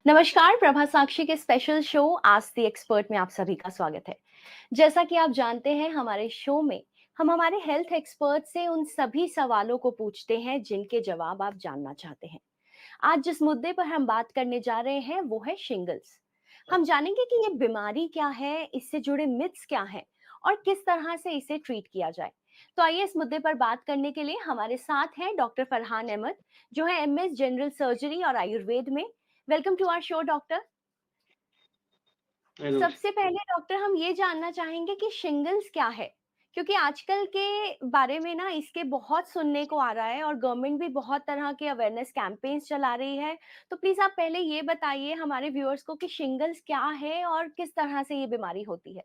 नमस्कार, प्रभा साक्षी के special show ask the expert में आप सभी का स्वागत है। जैसा कि आप जानते हैं, हमारे शो में हम हमारे हेल्थ एक्सपर्ट से उन सभी सवालों को पूछते हैं जिनके जवाब आप जानना चाहते हैं। आज जिस मुद्दे पर हम बात करने जा रहे हैं वो है शिंगल्स। हम जानेंगे कि ये बीमारी क्या है, इससे जुड़े मिथ्स क्या हैं और किस तरह से इसे ट्रीट किया जाए। तो आइए इस मुद्दे पर बात करने के लिए हमारे साथ हैं डॉक्टर फरहान अहमद, जो है एमएस जनरल सर्जरी और आयुर्वेद में। Welcome to our show doctor. ज़रूर। सबसे पहले डॉक्टर हम ये जानना चाहेंगे कि शिंगल्स क्या है? क्योंकि आजकल के बारे में ना इसके बहुत सुनने को आ रहा है और गवर्नमेंट भी बहुत तरह के अवेयरनेस कैंपेन्स चला रही है। तो प्लीज़ आप पहले ये बताइए हमारे व्यूअर्स को कि शिंगल्स क्या है और किस तरह से ये बीमारी होती है?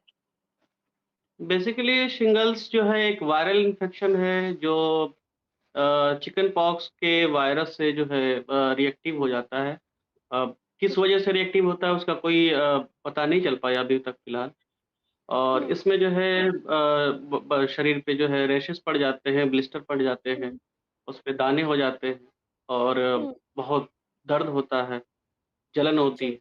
बेसिकली शिंगल्स जो है एक वायरल इन्फेक्शन है जो चिकन पॉक्स के वायरस से जो है रिएक्टिव हो जाता है। अ, किस हुँ, वजह से रिएक्टिव होता है उसका कोई पता नहीं चल पाया अभी तक फ़िलहाल। और हुँ, इसमें जो है ब ब शरीर पे जो है रैशेज़ पड़ जाते हैं, ब्लिस्टर पड़ जाते हैं, हुँ, उसपे दाने हो जाते हैं और हुँ, बहुत दर्द होता है, जलन होती जी। है।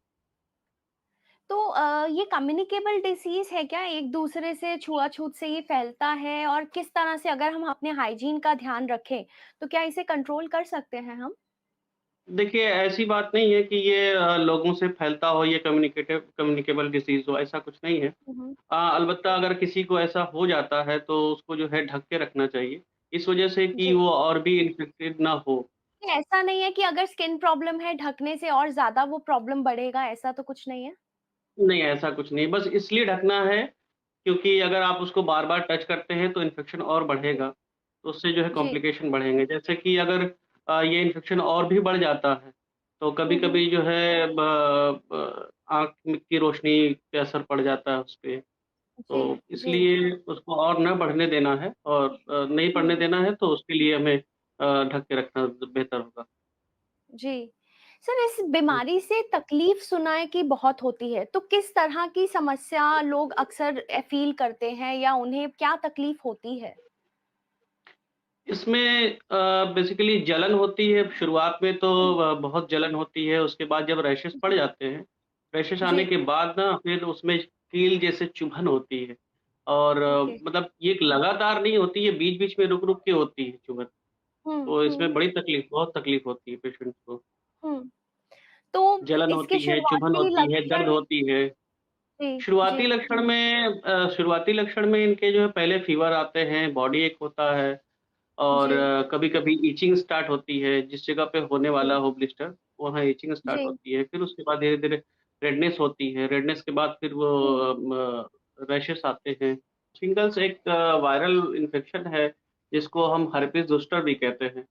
तो ये कम्युनिकेबल डिसीज़ है क्या? एक-दूसरे से छुआ-छूत से ये फैलता है और किस तरह से अगर हम अपने हाइजीन का ध्यान रखें, तो क्या इसे कंट्रोल कर सकते हैं हम? देखिए, ऐसी बात नहीं है कि ये लोगों से फैलता हो, ये कम्युनिकेबल डिसीज़ हो, ऐसा कुछ नहीं है। हुँ, हुँ। अलबत्ता अगर किसी को ऐसा हो जाता है, तो उसको जो है ढक के रखना चाहिए, इस वजह से कि जी। वो और भी इन्फेक्टेड ना हो। नहीं, ऐसा नहीं है कि अगर स्किन प्रॉब्लम है, ढकने से और ज़्यादा वो प्रॉब्लम बढ़ेगा, ऐसा तो कुछ नहीं है? नहीं, ऐसा कुछ नहीं, बस इसलिए ढकना है, क्योंकि अगर आप उसको बार-बार टच करते हैं, तो इन्फेक्शन और जी, बढ़ेगा, तो उससे जो है जी। कॉम्प्लिकेशन बढ़ेंगे। जैसे कि अगर ये इन्फेक्शन और भी बढ़ जाता है, तो हुँ, हुँ। कभी-कभी जो है आँख में की रोशनी पे असर पड़ जाता है उसपे। जी, तो जी। इसलिए उसको और ना बढ़ने देना है और नहीं बढ़ने हुँ, देना है तो उसके लिए हमें ढक के रखना बेहतर होगा। जी। सर, इस हुँ। बीमारी से तकलीफ़ सुना है कि बहुत होती है, तो किस तरह की समस्या लोग अक्सर फ़ील करते हैं या उन्हें क्या तकलीफ़ होती है? इसमें बेसिकली जलन होती है, शुरुआत में तो हुँ, बहुत जलन होती है, उसके बाद जब रैशेज़ पड़ जी, जाते हैं, रैशेज़ जी। आने के बाद ना फिर उसमें कील जैसे चुभन होती है और ओके। मतलब ये एक लगातार नहीं होती है, बीच-बीच में रुक-रुक के होती है चुभन। हुँ, तो हुँ, इसमें बड़ी तकलीफ़ बहुत तकलीफ़ होती है पेशेंट को। हुँ। तो जलन इसके होती है, चुभन शुरुआती होती है, दर्द लक्षण होती है। जी, जी। शुरुआती लक्षण में इनके जो है पहले फ़ीवर आते हैं, बॉडी एक होता है और जी, कभी-कभी इचिंग स्टार्ट होती है, जिस जगह पे होने वाला जी, हो ब्लिस्टर, वहाँ इचिंग स्टार्ट जी। होती है। फिर उसके बाद धीरे-धीरे रेडनेस होती है, रेडनेस के बाद फिर वो हुँ, रैशेस आते हैं। शिंगल्स एक वायरल इन्फेक्शन है, जिसको हम हर्पिस ज़ोस्टर भी कहते हैं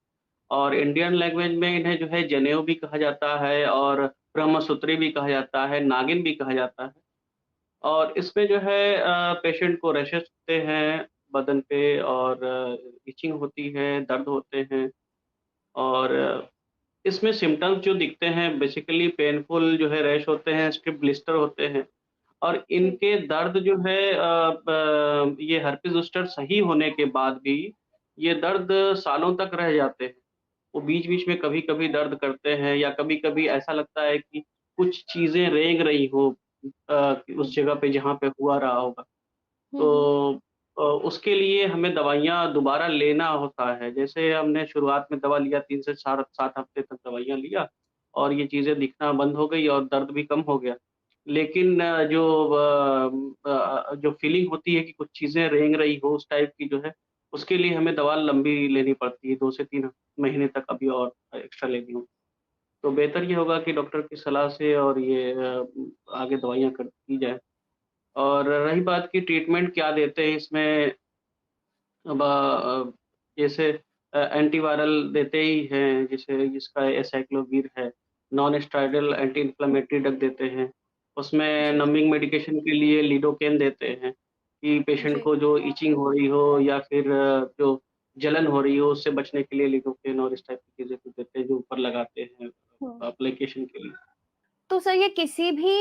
और इंडियन लैंग्वेज में इन्हें जो है जनेऊ भी कहा जाता है और ब्रह्मसूत्री भी कहा जाता है, नागिन भी कहा जाता है। और इसमें जो है पेशेंट को रैशेस होते हैं बदन पे और इचिंग होती है, दर्द होते हैं और इसमें सिम्पटम्स जो दिखते हैं बेसिकली पेनफुल जो है रैश होते हैं, स्ट्रिप ब्लिस्टर होते हैं और जी। इनके दर्द जो है ये हर्पिस ज़ोस्टर सही होने के बाद भी ये दर्द सालों तक रह जाते हैं। वो बीच-बीच में कभी-कभी दर्द करते हैं या कभी-कभी ऐसा लगता है कि कुछ चीज़ें रेंग रही हो हुँ, उस जगह पे जहाँ पे हुआ रहा होगा। हुँ, हुँ। तो उसके लिए हमें दवाइयाँ दोबारा लेना होता है। जैसे हमने शुरुआत में दवा लिया 3 से 7 हफ्ते तक दवाइयाँ लिया और ये चीज़ें दिखना बंद हो गई और दर्द भी कम हो गया। लेकिन जो फ़ीलिंग होती है कि कुछ चीज़ें रेंग रही हो उस टाइप की जो है, उसके लिए हमें दवा लंबी लेनी पड़ती है, 2 से 3 महीने तक अभी और एक्स्ट्रा लेनी होगी। तो बेहतर ये होगा कि डॉक्टर की सलाह से और ये आगे दवाइयाँ की जाएँ। और रही बात कि ट्रीटमेंट क्या देते हैं इसमें अब जैसे एंटीवायरल देते ही हैं, जैसे जिसका एसाइक्लोविर है, non steroidal anti inflammatory drug देते हैं। उसमें जी, नंबिंग मेडिकेशन के लिए लिडोकेन देते हैं, कि पेशेंट जी। को जो इचिंग हो रही हो या फिर जो जलन हो रही हो, उससे बचने के लिए लिडोकेन और इस टाइप की चीज़ें कुछ देते हैं, जो ऊपर लगाते हैं हुँ। एप्लीकेशन के लिए। तो सर ये किसी भी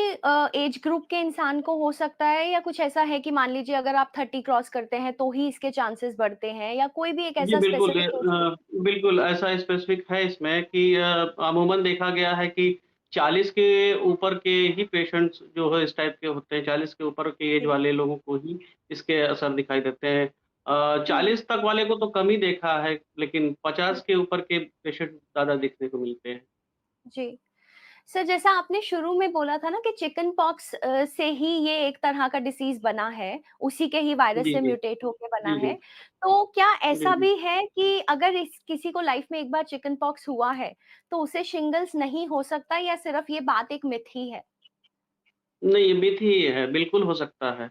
एज ग्रुप के इंसान को हो सकता है या कुछ ऐसा है कि मान लीजिए अगर आप 30 क्रॉस करते हैं तो ही इसके चांसेस बढ़ते हैं या कोई भी एक जी, ऐसा स्पेसिफिक एज ग्रुप? बिल्कुल ऐसा स्पेसिफ़िक है इसमें कि अमूमन देखा गया है कि 40 के ऊपर के ही पेशेंट्स जो है इस टाइप के होते हैं, 40 के ऊपर के एज जी। वाले लोगों को ही इसके असर दिखाई देते हैं। हुँ, 40 तक वाले को तो कम ही देखा है, लेकिन हुँ, 50 के ऊपर के पेशेंट ज़्यादा देखने को मिलते हैं। जी। सर जैसा आपने शुरू में बोला था ना कि चिकन पॉक्स से ही ये एक तरह का डिसीज़ बना है, उसी के ही वायरस जी, से जी। म्यूटेट होके बना जी, है। जी। तो क्या जी, ऐसा जी। भी है कि अगर इस किसी को लाइफ़ में एक बार चिकन पॉक्स हुआ है, तो उसे शिंगल्स नहीं हो सकता या सिर्फ़ ये बात एक मिथ ही है? नहीं, ये मिथ ही है, बिल्कुल हो सकता है।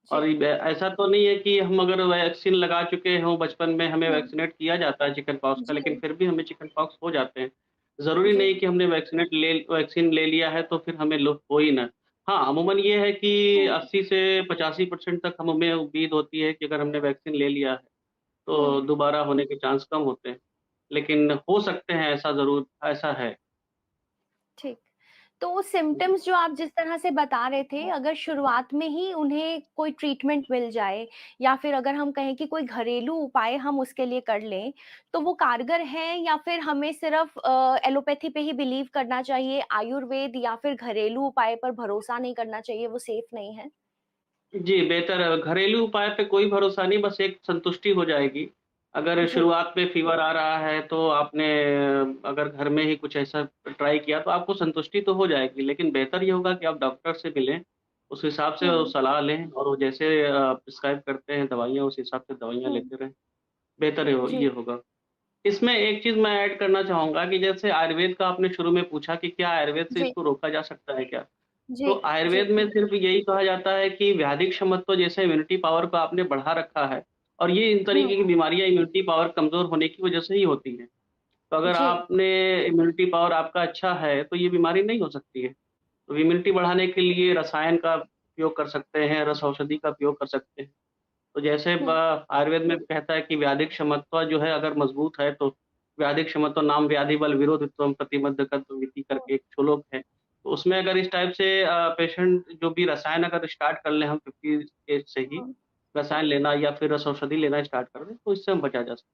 और जी। ये ऐसा तो नहीं है कि हम अगर वैक्सीन लगा चुके हों, बचपन में हमें हुँ। वैक्सीनेट किया जाता है चिकन पॉक्स का, जी, लेकिन फिर भी हमें चिकन पॉक्स हो जाते हैं। ज़रूरी जी। नहीं कि हमने वैक्सीन ले लिया है तो फिर हमें हो ही ना। हाँ, अमूमन ये है कि हुँ, 80 से 85% तक हमें उम्मीद होती है कि अगर हमने वैक्सीन ले लिया है, हुँ। तो दोबारा होने के चांस कम होते हैं। लेकिन हो सकते हैं, ऐसा ज़रूर ऐसा है। ठीक। तो सिम्पटम्स जो आप जिस तरह से बता रहे थे, अगर शुरुआत में ही उन्हें कोई ट्रीटमेंट मिल जाए या फिर अगर हम कहें कि कोई घरेलू उपाय हम उसके लिए कर लें, तो वो कारगर हैं या फिर हमें सिर्फ़ एलोपैथी पे ही बिलीव करना चाहिए, आयुर्वेद या फिर घरेलू उपाय पर भरोसा नहीं करना चाहिए, वो सेफ नहीं है? जी, बेहतर है। घरेलू उपाय पे कोई भरोसा नहीं, बस एक संतुष्टि हो जाएगी। अगर जी। शुरुआत में फ़ीवर आ रहा है, तो आपने अगर घर में ही कुछ ऐसा ट्राई किया, तो आपको संतुष्टि तो हो जाएगी। लेकिन बेहतर ये होगा कि आप डॉक्टर से मिलें, उस हिसाब से वो हुँ। सलाह लें और वो जैसे प्रिस्क्राइब करते हैं दवाइयाँ, उस हिसाब से दवाइयाँ हुँ। लेते रहें। बेहतर है वो जी, ये होगा। इसमें एक चीज़ मैं ऐड करना चाहूँगा कि जैसे आयुर्वेद का आपने शुरू में पूछा कि क्या आयुर्वेद से जी, इसको रोका जा सकता है क्या? जी, तो जी। आयुर्वेद में सिर्फ़ यही कहा जाता है कि व्याधिक क्षमत्व जैसे इम्यूनिटी पावर को आपने बढ़ा रखा है और ये इन हुँ, तरीके की बीमारियाँ इम्यूनिटी पावर कमज़ोर होने की वजह से ही होती हैं। तो अगर जी। आपने इम्यूनिटी पावर आपका अच्छा है, तो ये बीमारी नहीं हो सकती है। तो इम्यूनिटी बढ़ाने के लिए रसायन का उपयोग कर सकते हैं, रस औषधि का उपयोग कर सकते हैं। तो जैसे हुँ, आयुर्वेद में कहता है कि व्याधिक क्षमत्व जो है अगर मज़बूत है तो व्याधिक क्षमत्व नाम व्याधि बल विरोधित्वम प्रतिबद्धकत्व इति हुँ, करके एक श्लोक है। तो उसमें अगर इस टाइप से पेशेंट जो भी रसायन अगर स्टार्ट कर लें हम 50 एज से ही, हुँ। रसायन लेना या फिर रस औषधि लेना स्टार्ट कर दें, तो इससे हम बचा जा सकते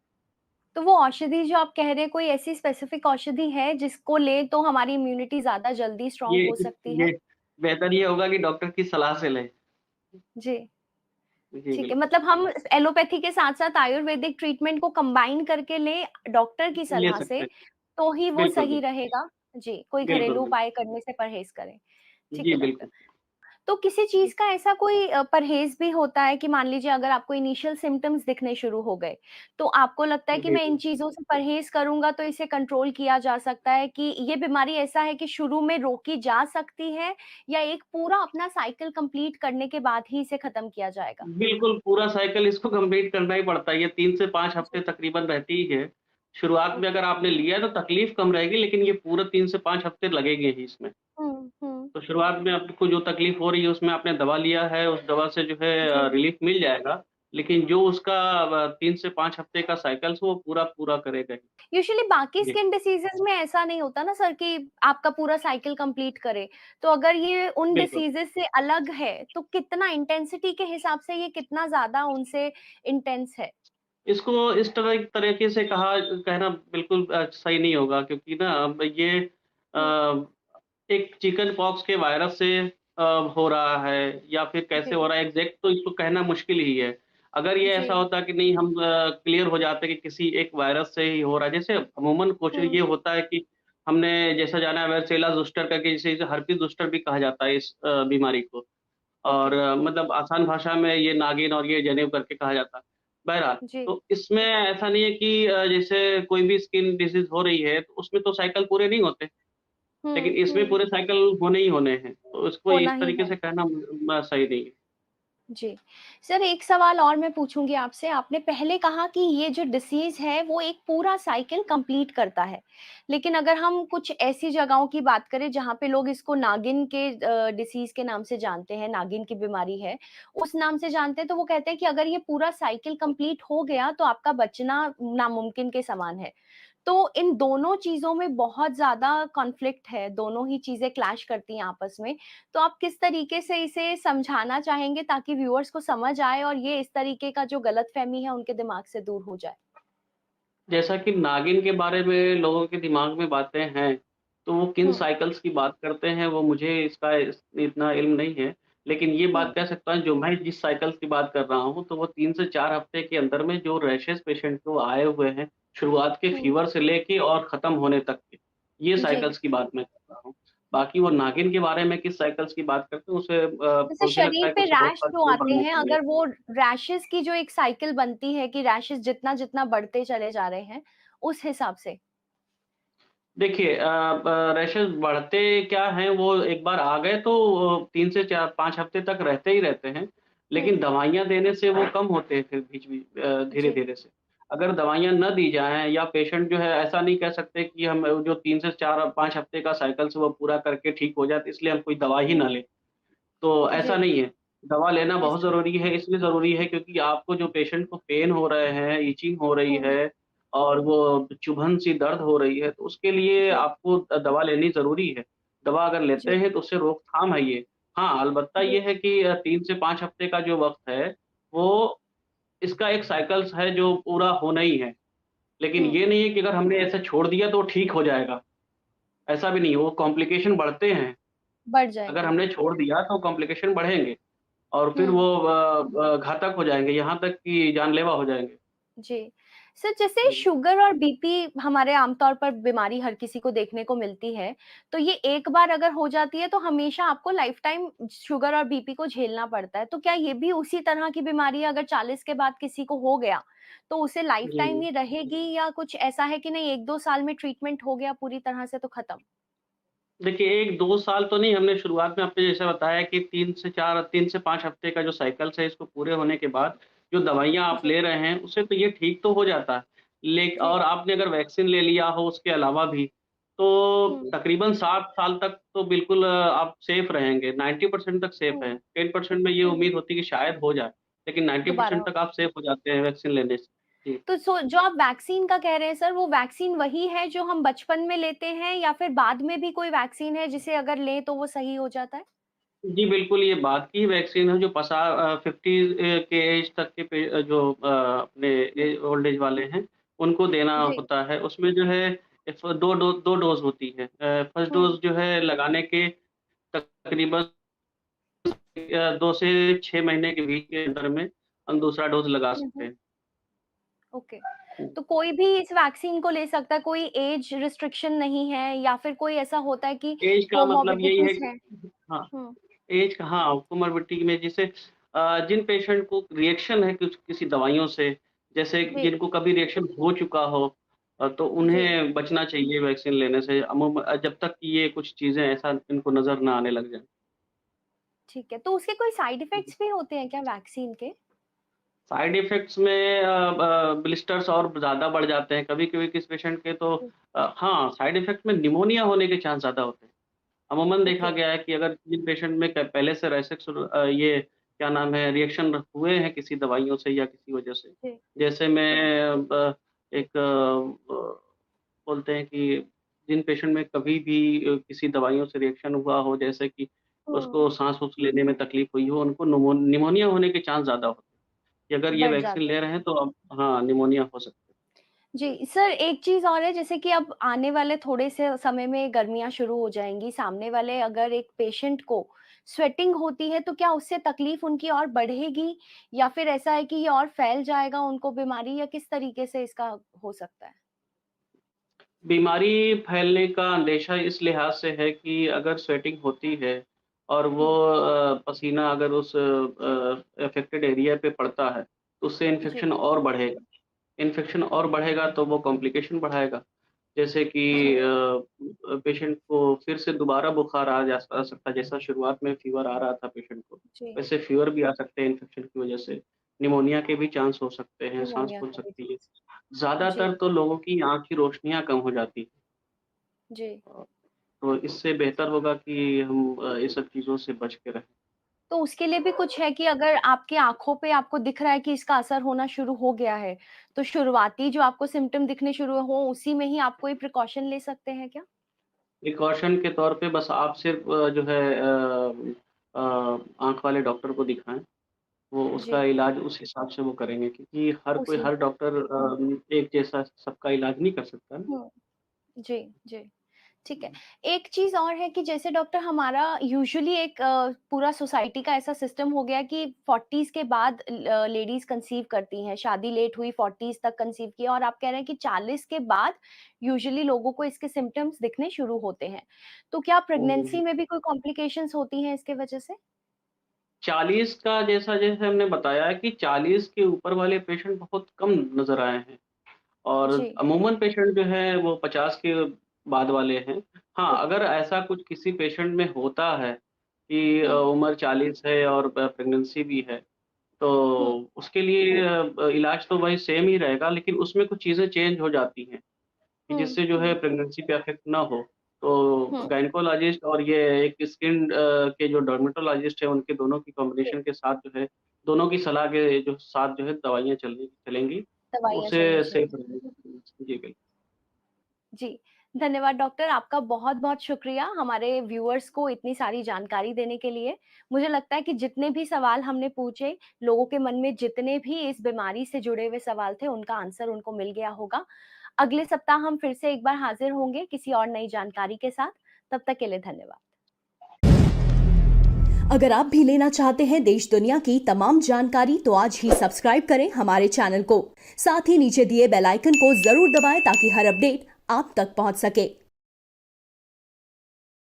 तो वो औषधि जो आप कह रहे हैं, कोई ऐसी स्पेसिफिक औषधि है जिसको लें तो हमारी इम्यूनिटी ज़्यादा जल्दी हैं। स्ट्रॉन्ग हो सकती है? ये बेहतर ये होगा कि डॉक्टर की सलाह से लें। जी, जी, ठीक है। बिल्कुल। मतलब हम एलोपैथी के साथ-साथ आयुर्वेदिक ट्रीटमेंट को कंबाइन करके लें डॉक्टर की ले सलाह सकते से, हैं। तो ही वो बिल्कुल, सही बिल्कुल। रहेगा? जी, कोई बिल्कुल, घरेलू बिल्कुल। उपाय करने से परहेज़ करें। ठीक जी, है डॉक्टर। बिल्कुल। तो किसी चीज़ का ऐसा कोई परहेज़ भी होता है कि मान लीजिए अगर आपको इनिशियल सिम्पटम्स दिखने शुरू हो गए, तो आपको लगता है कि जी, मैं इन जी। चीज़ों से परहेज़ करूँगा तो इसे कंट्रोल किया जा सकता है कि ये बीमारी ऐसा है कि शुरू में रोकी जा सकती है या एक पूरा अपना साइकिल कंप्लीट करने के बाद ही इसे खत्म किया जाएगा? बिल्कुल, पूरा साइकिल इसको कंप्लीट करना ही पड़ता है, ये 3 से 5 हफ्ते जी, तकरीबन रहती ही है। शुरुआत में ओके। अगर आपने लिया है तो तकलीफ़ कम रहेगी, लेकिन ये पूरा 3 से 5 हफ्ते लगेंगे ही इसमें। हुँ, हुँ। तो शुरुआत में आपको जो तकलीफ़ हो रही है, उसमें आपने दवा लिया है, उस दवा से जो है जी। रिलीफ़ मिल जाएगा, लेकिन जो उसका 3 से 5 हफ्ते का साइकिल्स वो पूरा करेगा ही। यूजुअली बाकी जी, स्किन डिसीज़ेज़ में ऐसा नहीं होता ना सर कि आपका पूरा साइकिल कंप्लीट करे। तो अगर ये उन बिल्कुल। डिसीज़ेज़ से अलग है, तो कितना इंटेंसिटी के हिसाब से ये कितना ज़्यादा उनसे इंटेंस है? इसको इस तरीके से कहना बिल्कुल सही नहीं होगा क्योंकि ना अब ये हुँ, अ, एक चिकन पॉक्स के वायरस से हो रहा है या फिर कैसे जी, हो रहा है एग्ज़ैक्ट तो इसको कहना मुश्किल ही है। अगर ये जी। ऐसा होता कि नहीं हम क्लियर हो जाते कि किसी एक वायरस से ही हो रहा है, जैसे अमूमन कोशिश हुँ, ये होता है कि हमने जैसा जाना है वार्सिला ज़ोस्टर करके जिसे हर्पीस ज़ोस्टर भी कहा जाता है इस बीमारी को। और ओके, मतलब आसान भाषा में ये नागिन और ये जनेऊ करके कहा जाता है। बहरहाल, जी। तो इसमें ऐसा नहीं है कि जैसे कोई भी स्किन डिसीज़ हो रही है, तो उसमें तो साइकिल पूरे नहीं होते, लेकिन हुँ, इसमें हुँ, पूरे साइकिल होने ही होने हैं। तो इसको होना इस ही तरीके है। से कहना सही नहीं है। जी। सर एक सवाल और मैं पूछूँगी आपसे, आपने पहले कहा कि ये जो डिसीज़ है वो एक पूरा साइकिल कंप्लीट करता है। लेकिन अगर हम कुछ ऐसी जगहों की बात करें जहाँ पे लोग इसको नागिन के डिसीज़ के नाम से जानते हैं, नागिन की बीमारी है, उस नाम से जानते हैं तो वो कहते हैं कि अगर ये पूरा साइकिल कंप्लीट हो गया तो आपका बचना नामुमकिन के समान है। तो इन दोनों चीज़ों में बहुत ज़्यादा कॉन्फ्लिक्ट है, दोनों ही चीज़ें क्लैश करती हैं आपस में। तो आप किस तरीके से इसे समझाना चाहेंगे ताकि व्यूअर्स को समझ आए और ये इस तरीके का जो गलतफ़हमी है उनके दिमाग से दूर हो जाए? जैसा कि नागिन के बारे में लोगों के दिमाग में बातें हैं, तो वो किन हुँ, साइकिल्स की बात करते हैं वो मुझे इसका इतना इल्म नहीं है। लेकिन ये हुँ, बात कह सकता हूँ जो मैं जिस साइकिल्स की बात कर रहा हूँ, तो वो 3 से 4 हफ्ते के अंदर में जो रैशेज़ पेशेंट को आए हुए हैं, शुरुआत के हुँ। फ़ीवर से लेके और ख़त्म होने तक के, ये जी। साइकिल्स की बात मैं कर रहा हूँ। बाकी वो नागिन के बारे में किस साइकिल्स की बात करते हैं उसे जैसे मुझे लगता शरीर है कि पे उसे बहुत रैश साल जो और आते बढ़ना हैं, चाहिए। अगर वो रैशेज़ की जो एक साइकिल बनती है कि रैशेज़ जितना-जितना बढ़ते चले जा रहे हैं, उस हिसाब से। देखिए रैशेज़ बढ़ते क्या हैं वो एक बार आ गए तो 3 से 4 5 हफ्ते तक रहते ही रहते हैं, हुँ, लेकिन दवाइयाँ देने से वो कम होते हैं फिर बीच-बीच जी, धीरे-धीरे से। अगर दवाइयाँ ना दी जाएँ या पेशेंट जो है ऐसा नहीं कह सकते कि हम जो 3 से 4 5 हफ्ते का साइकिल्स वो पूरा करके ठीक हो जाए, इसलिए हम कोई दवा ही हुँ, ना लें। तो ऐसा जी, नहीं है। दवा लेना बहुत ऐसा ज़रूरी है, इसलिए ज़रूरी है क्योंकि आपको जो पेशेंट को पेन हो रहे हैं, इचिंग हो रही हुँ, है और वो चुभन-सी दर्द हो रही है, तो उसके लिए जी, आपको दवा लेनी ज़रूरी है। दवा अगर जी, लेते हैं तो उससे रोकथाम है ये। हाँ, अलबत्ता जी, ये है कि 3 से 5 हफ्ते का जो वक़्त है, वो इसका एक साइकिल्स है जो पूरा होना ही है। लेकिन हुँ, ये नहीं है कि अगर हमने ऐसे छोड़ दिया तो ठीक हो जाएगा, ऐसा भी नहीं है, वो कॉम्प्लिकेशन बढ़ते हैं। बढ़ अगर जाएँगे। हमने छोड़ दिया तो कॉम्प्लिकेशन बढ़ेंगे। और फिर हुँ। वो घातक हो जाएँगे, यहाँ तक कि जानलेवा हो जाएँगे। जी। सर जैसे जी। शुगर और बीपी हमारे आमतौर पर बीमारी हर किसी को देखने को मिलती है, तो ये एक बार अगर हो जाती है तो हमेशा आपको लाइफ टाइम शुगर और बीपी को झेलना पड़ता है। तो क्या ये भी उसी तरह की बीमारी अगर 40 के बाद किसी को हो गया, तो उसे लाइफ जी, टाइम जी। ये रहेगी या कुछ ऐसा है कि नहीं 1-2 साल में ट्रीटमेंट हो गया पूरी तरह से तो खत्म? देखिए 1-2 साल तो नहीं, हमने शुरुआत में आपने जैसे बताया कि 3 से 5 हफ्ते का जो साइकिल्स है, इसको पूरे होने के बाद जो दवाइयाँ आप जी, ले रहे हैं, उससे तो ये ठीक तो हो जाता है। जी। और आपने अगर वैक्सीन ले लिया हो उसके अलावा भी, तो हुँ, तकरीबन 7 साल तक तो बिल्कुल आप सेफ रहेंगे, 90% तक सेफ हुँ, हैं। 10% में ये हुँ, उम्मीद होती है कि शायद हो जाए, लेकिन दोबारा 90% हो। तक आप सेफ हो जाते हैं वैक्सीन लेने से। जी। तो जो आप वैक्सीन का कह रहे हैं सर, वो वैक्सीन वही है जो हम बचपन में लेते हैं या फिर बाद में भी कोई वैक्सीन है जिसे अगर लें तो वो सही हो जाता है? जी, बिल्कुल, ये बात की वैक्सीन है जो 50 के एज तक के अपने ओल्ड एज वाले हैं, उनको देना जी। होता है। उसमें जो है इफ 2 डोज़ होती है। फर्स्ट हुँ, डोज़ जो है लगाने के तकरीबन 2 से 6 महीने के बीच के अंदर में हम दूसरा डोज़ लगा हुँ, सकते हुँ। हैं। ओके। हुँ। तो कोई भी इस वैक्सीन को ले सकता है, कोई एज रिस्ट्रिक्शन नहीं है या फिर कोई ऐसा होता है कि एज का मतलब यही है कोमॉर्बिडिटीज़ है? कि हाँ, हुँ, एज का हाँ, कोमॉर्बिडिटी में जैसे जिन पेशेंट को रिएक्शन है कुछ किसी दवाइयों से, जैसे जी, जिनको कभी रिएक्शन हो चुका हो तो जी, उन्हें बचना चाहिए वैक्सीन लेने से जब तक कि ये कुछ चीज़ें ऐसा इनको नज़र ना आने लग जाएँ। ठीक है। तो उसके कोई साइड इफ़ेक्ट्स भी होते हैं क्या वैक्सीन के? साइड इफ़ेक्ट्स में ब्लिस्टर्स और ज़्यादा बढ़ जाते हैं, कभी-कभी किसी पेशेंट के तो हुँ, हाँ, साइड इफ़ेक्ट में निमोनिया होने के चांस ज़्यादा होते हैं। अमूमन देखा ओके, गया है कि अगर जिन पेशेंट में क पहले से ये क्या नाम है रिएक्शन हुए हैं किसी दवाइयों से या किसी वजह से, जी, जैसे में एक बोलते हैं कि जिन पेशेंट में कभी भी किसी दवाइयों से रिएक्शन हुआ हो, जैसे कि हुँ, उसको साँस-वाँस लेने में तकलीफ़ हुई हो, उनको निमोनिया होने के चांस ज़्यादा होते हैं, कि अगर ये बढ़ वैक्सीन जाते ले हैं। रहे हैं तो अब हाँ, निमोनिया हो सकता है। जी, सर एक चीज़ और है जैसे कि अब आने वाले थोड़े से समय में गर्मियाँ शुरू हो जाएँगी, सामने वाले अगर एक पेशेंट को स्वेटिंग होती है तो क्या उससे तकलीफ़ उनकी और बढ़ेगी या फिर ऐसा है कि ये और फैल जाएगा उनको बीमारी या किस तरीके से इसका हो सकता है? बीमारी फैलने का अंदेशा इस लिहाज से है कि अगर स्वेटिंग होती है और वो हुँ, पसीना अगर उस अफ़ेक्टेड एरिया पे पड़ता है, तो उससे जी, इन्फेक्शन और बढ़ेगा। इन्फेक्शन और बढ़ेगा तो वो कॉम्प्लिकेशन बढ़ाएगा। जैसे कि जी, पेशेंट को फिर से दोबारा बुखार आ सकता है, जैसा शुरुआत में फ़ीवर आ रहा था पेशेंट को, जी, वैसे फ़ीवर भी आ सकते हैं इन्फेक्शन की वजह से। निमोनिया के भी चांस हो सकते हैं, साँस निमोनिया फूल का भी सकती है। चांस जी, ज़्यादातर तो लोगों की आँख की रोशनियाँ कम हो जाती हैं। जी। तो इससे बेहतर होगा कि हम ये सब चीज़ों से बच के रहें। तो उसके लिए भी कुछ है कि अगर आपकी आँखों पे आपको दिख रहा है कि इसका असर होना शुरू हो गया है, तो शुरुआती जो आपको सिम्पटम दिखने शुरू हों, उसी में ही आप कोई प्रिकॉशन ले सकते हैं क्या? प्रिकॉशन के तौर पे बस आप सिर्फ़ जो है आँख वाले डॉक्टर को दिखाएँ, वो उसका जी, इलाज उस हिसाब से वो करेंगे क्योंकि उसी हर डॉक्टर एक जैसा सबका इलाज नहीं कर सकता ना। हुँ, जी, जी। ठीक है। एक चीज़ और है कि जैसे डॉक्टर हमारा यूजुअली एक पूरा सोसाइटी का ऐसा सिस्टम हो गया कि 40s के बाद लेडीज़ कंसीव करती हैं, शादी लेट हुई 40s तक कंसीव किया और आप कह रहे हैं कि 40 के बाद यूजुअली लोगों को इसके सिम्पटम्स दिखने शुरू होते हैं। तो क्या हुँ। प्रेगनेंसी में भी कोई कॉम्प्लिकेशंस होती हैं इसके वजह से? 40 का जैसा जैसे हमने बताया कि 40 के ऊपर वाले पेशेंट बहुत कम नज़र आए हैं और जी। अमूमन पेशेंट जो है वो 50 के बाद वाले हैं। हाँ, ओके। अगर ऐसा कुछ किसी पेशेंट में होता है कि हुँ, उम्र 40 है और प्रेगनेंसी भी है, तो हुँ, उसके लिए इलाज तो वही सेम ही रहेगा लेकिन उसमें कुछ चीज़ें चेंज हो जाती हैं। कि हुँ, जिससे जो है प्रेगनेंसी पे इफ़ेक्ट ना हो। तो हुँ। गायनेकोलॉजिस्ट और ये एक स्किन के जो डर्मेटोलॉजिस्ट हैं, उनके दोनों की जी, कॉम्बिनेशन के साथ जो है, दोनों की सलाह के जो साथ जो है दवाइयाँ चलेंगी, तो दवाइयाँ चलनी उससे सेफ चाहिए। रहेगा। जी, बिल्कुल। जी, धन्यवाद डॉक्टर, आपका बहुत-बहुत शुक्रिया हमारे व्यूअर्स को इतनी सारी जानकारी देने के लिए। मुझे लगता है कि जितने भी सवाल हमने पूछे, लोगों के मन में जितने भी इस बीमारी से जुड़े हुए सवाल थे, उनका आंसर उनको मिल गया होगा। अगले सप्ताह हम फिर से एक बार हाज़िर होंगे किसी और नई जानकारी के साथ। तब तक के लिए धन्यवाद। अगर आप भी लेना चाहते हैं देश दुनिया की तमाम जानकारी तो आज ही सब्सक्राइब करें हमारे चैनल को। साथ ही नीचे दिए बेल आइकन को जरूर दबाएं ताकि हर अपडेट आप तक पहुंच सके।